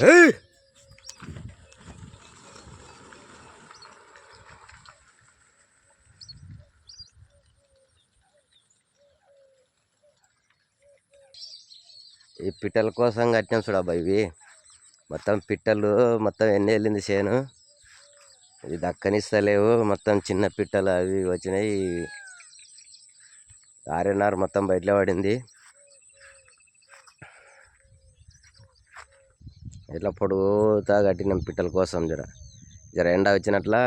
ఏయ్! ఈ పిట్టల కోసం కట్టినాం చూడబ్బా ఇవి. మొత్తం పిట్టలు మొత్తం ఎన్ని వెళ్ళింది చేను. ఇది దక్కనిస్తలేవు. మొత్తం చిన్న పిట్టలు అవి వచ్చినాయి. ఆర్ఎన్ఆర్ మొత్తం బయటలో పడింది. ఇట్లా పొడుగుతా కట్టినాం పిట్టల కోసం. జర జర ఎండ వచ్చినట్లా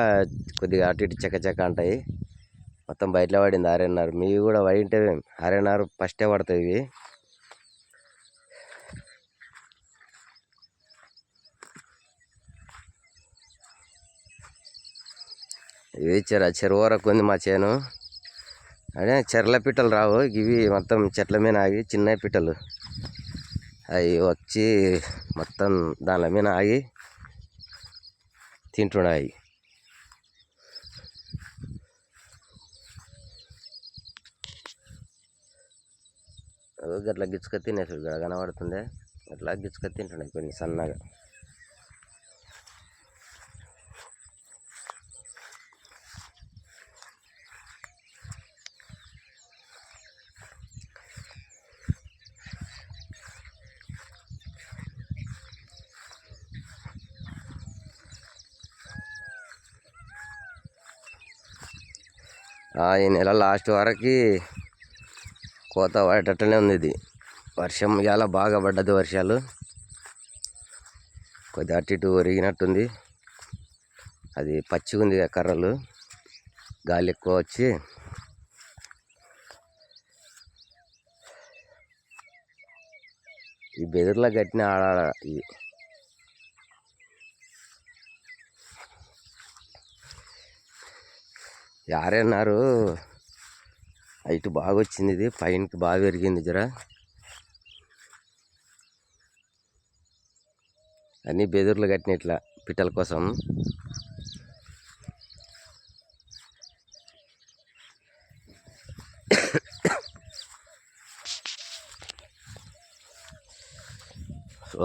కొద్దిగా అటు ఇటు చెక్క అంటాయి. మొత్తం బయటలో పడింది ఆర్ఎన్ఆర్. మీవి కూడా పడింటే ఆర్ఎన్ఆర్ ఫస్టే పడతాయి ఇవి. ఇది చెరువు వరకు ఉంది మా చేను. అదే చెర్ల పిట్టలు రావు ఇవి. మొత్తం చెట్ల మీద ఆగి చిన్న పిట్టలు అవి వచ్చి మొత్తం దాని మీద ఆగి తింటున్నాయి. అట్లా గిచ్చుక తినేసాడు కనబడుతుండే. అట్లా గిచ్చుక తింటున్నాయి కొన్ని సన్నగా. ఈ నెల లాస్ట్ వరకు కోత పడేటట్టునే ఉంది. ఇది వర్షం ఇలా బాగా పడ్డది. వర్షాలు కొద్దిగా అటు ఇటు ఒరిగినట్టుంది. అది పచ్చిగా ఉంది కర్రలు. గాలి ఎక్కువ వచ్చి ఈ బెదిరిలో కట్టిన ఆడ ఇది ఆర్ఎన్ఆర్ హైట్ బాగా వచ్చింది. ఇది పైనకి బాగా పెరిగింది. జర అన్నీ బెదుర్లు కట్టిన ఇట్లా పిట్టల కోసం.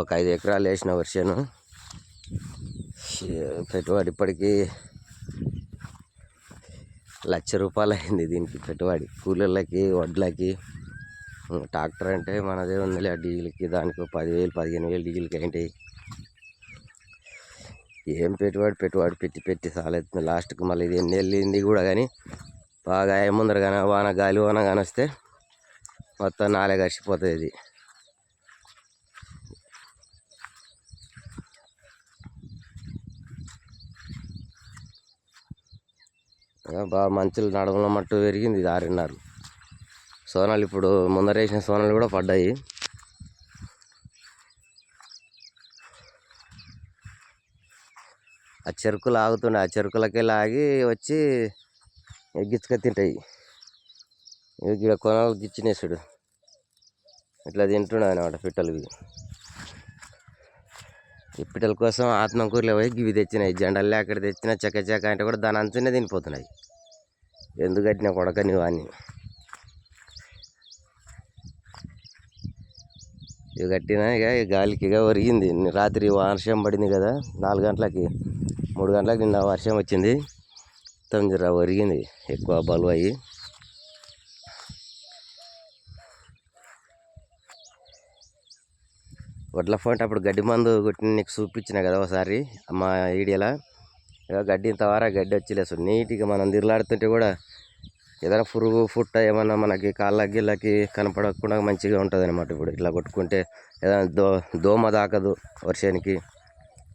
ఒక 5 ఎకరాలు వేసిన వర్షను. పెట్టుబడి ఇప్పటికీ ₹1,00,000 అయింది దీనికి పెట్టుబడి. కూలీలకి వడ్లకి. ట్రాక్టర్ అంటే మనదే ఉందిలే. డీజిల్కి దానికి 10,000 15,000 డీజిల్కి అయింటాయి. ఏం పెట్టుబడి పెట్టి సాలవుతుంది. లాస్ట్కి మళ్ళీ ఇది ఎన్ని వెళ్ళింది కూడా కానీ బాగా ముందర కానీ గాలి వాన కానీ వస్తే మొత్తం నాలే గడిచిపోతుంది. ఇది బాగా మంచులు నడుముల మట్టు పెరిగింది. ఇది ఆర్ఎన్ఆర్. సోనాలు ఇప్పుడు ముందర వేసిన సోనాలు కూడా పడ్డాయి. ఆ చెరుకులు ఆగుతుండే. ఆ చెరుకులకే లాగి వచ్చి గిచ్చుక తింటాయి. ఇక్కడ కొనాలు గిచ్చినేసాడు. ఇట్లా తింటుండే అనమాట పిట్టలు. ఈ పిట్టల కోసం ఆత్మకూరులో పోయి ఇవి తెచ్చినాయి. జెండల్లే అక్కడ తెచ్చిన చెక్క అంటే కూడా దాని అంచునే తినిపోతున్నాయి. ఎందుకు కట్టినా కొడక నువ్వు అని. ఇవి కట్టినా ఇక గాలికి ఇక ఒరిగింది. రాత్రి వర్షం పడింది కదా 4 గంటలకి 3 గంటలకు నిన్న వర్షం వచ్చింది. మొత్తం జర ఒరిగింది ఎక్కువ బలువు అయ్యి. వడ్ల ఫోన్ అప్పుడు గడ్డి మందు కొట్టిన నీకు చూపించిన కదా ఒకసారి మా ఈడియలా. గడ్డి ఇంతవరకు గడ్డి వచ్చేలేదు. నీట్గా మనం తిరలాడుతుంటే కూడా ఏదైనా పురుగు పుట్ట ఏమన్నా మనకి కాళ్ళకి గిళ్ళకి కనపడకుండా మంచిగా ఉంటుంది అనమాట. ఇప్పుడు ఇట్లా కొట్టుకుంటే ఏదైనా దోమ దాకదు. వర్షానికి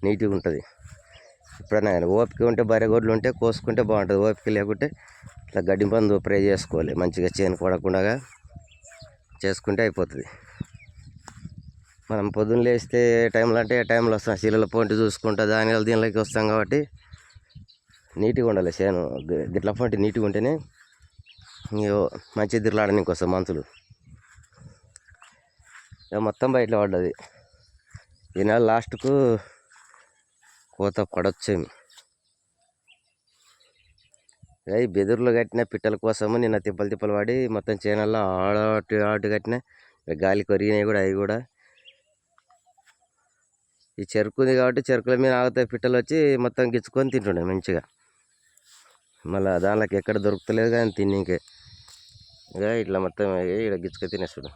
నీట్గా ఉంటుంది. ఎప్పుడైనా ఓపిక ఉంటే బర్రెగొడ్లు ఉంటే కోసుకుంటే బాగుంటుంది. ఓపిక లేకుంటే ఇట్లా గడ్డి మందు స్ప్రే చేసుకోవాలి. మంచిగా చేను పడకుండా చేసుకుంటే అయిపోతుంది. మనం పొద్దున్న లేస్తే టైంలో అంటే ఏ టైంలో వస్తాం. చీలల పొంటి చూసుకుంటా దానివల్ల దీనిలోకి వస్తాం కాబట్టి నీట్గా ఉండాలి చేను. గిట్ల పొంటి నీట్గా ఉంటేనే మంచిగా తిరలాడడానికి వస్తాం మనుషులు. మొత్తం బయటలో పడ్డది. ఈ నెల లాస్ట్కు కోత పడొచ్చేమి. ఈ బెదురులు కట్టిన పిట్టల కోసము నిన్న తిప్పలు పడి మొత్తం చేనల్లో ఆటు కట్టిన గాలి కొరిగినాయి కూడా. అవి కూడా ఈ చెరుకుది కాబట్టి చెరుకుల మీద ఆగుతాయి పిట్టలు వచ్చి మొత్తం గిచ్చుకొని తింటుండే మంచిగా. మళ్ళీ దానిలోకి ఎక్కడ దొరుకుతలేదు కానీ తిన్నీకే. ఇక ఇట్లా మొత్తం ఇక్కడ గిచ్చుకొని తినేస్తాడు.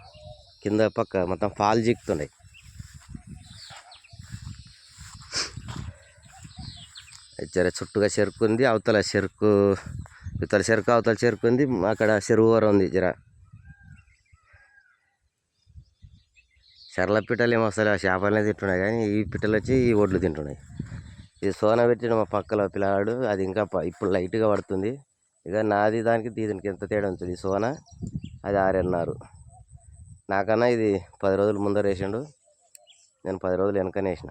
కింద పక్క మొత్తం పాలు జీకుతుండే. జర చుట్టుగా చెరుకు ఉంది, అవతల చెరుకు ఇవతల చెరుకు అవతల చెరుకు ఉంది, అక్కడ చెరువు వర ఉంది. జర చర్ల పిట్టలు ఏమో అసలు ఆ చేపలనే తింటున్నాయి కానీ ఈ పిట్టలు వచ్చి ఈ ఒడ్లు తింటున్నాయి. ఇది సోన పెట్టిన మా పక్కలో పిల్లగాడు, అది ఇంకా ఇప్పుడు లైట్గా పడుతుంది. ఇక నాది దానికి దీనికి ఎంత తేడా ఉంటుంది. ఈ సోన అది 6.5. నాకన్నా ఇది 10 రోజులు ముందర వేసిండు, నేను 10 రోజులు వెనకనే వేసిన.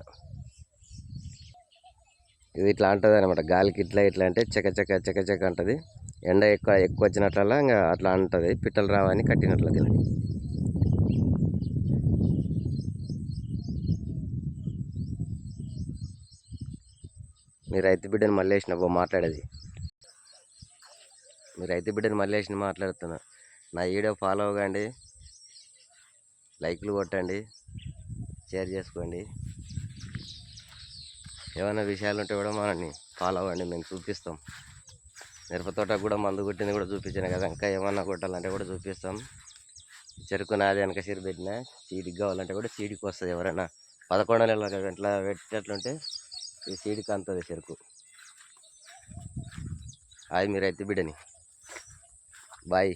ఇది ఇట్లా అంటుంది అనమాట, గాలికి ఇట్లా ఇట్లా అంటే చెక్క అంటుంది. ఎండ ఎక్కువ వచ్చినట్లల్లా ఇంకా అట్లా అంటుంది. పిట్టలు రావని కట్టినట్లు తినండి. మీ రైతు బిడ్డని మళ్ళీ వేసిన మాట్లాడేది, మీ రైతు బిడ్డని మళ్ళీ వేసిన మాట్లాడుతున్నా. నా వీడియో ఫాలో అవ్వండి, లైక్లు కొట్టండి, షేర్ చేసుకోండి. ఏమైనా విషయాలు ఉంటే కూడా మనల్ని ఫాలో అవ్వండి, మేము చూపిస్తాం. మిరప తోటకు కూడా మందు కొట్టింది కూడా చూపించాను కదా, ఇంకా ఏమన్నా కొట్టాలంటే కూడా చూపిస్తాం. చెరుకు నాది వెనక సిరి పెట్టిన, సీడికి కావాలంటే కూడా సీడికి వస్తుంది. ఎవరైనా 11 నెలల గంటల పెట్టేటట్లుంటే ఈ సీడికి అంతుంది చెరుకు. హాయ్, మీ రైతు బిడ్డని. బాయ్.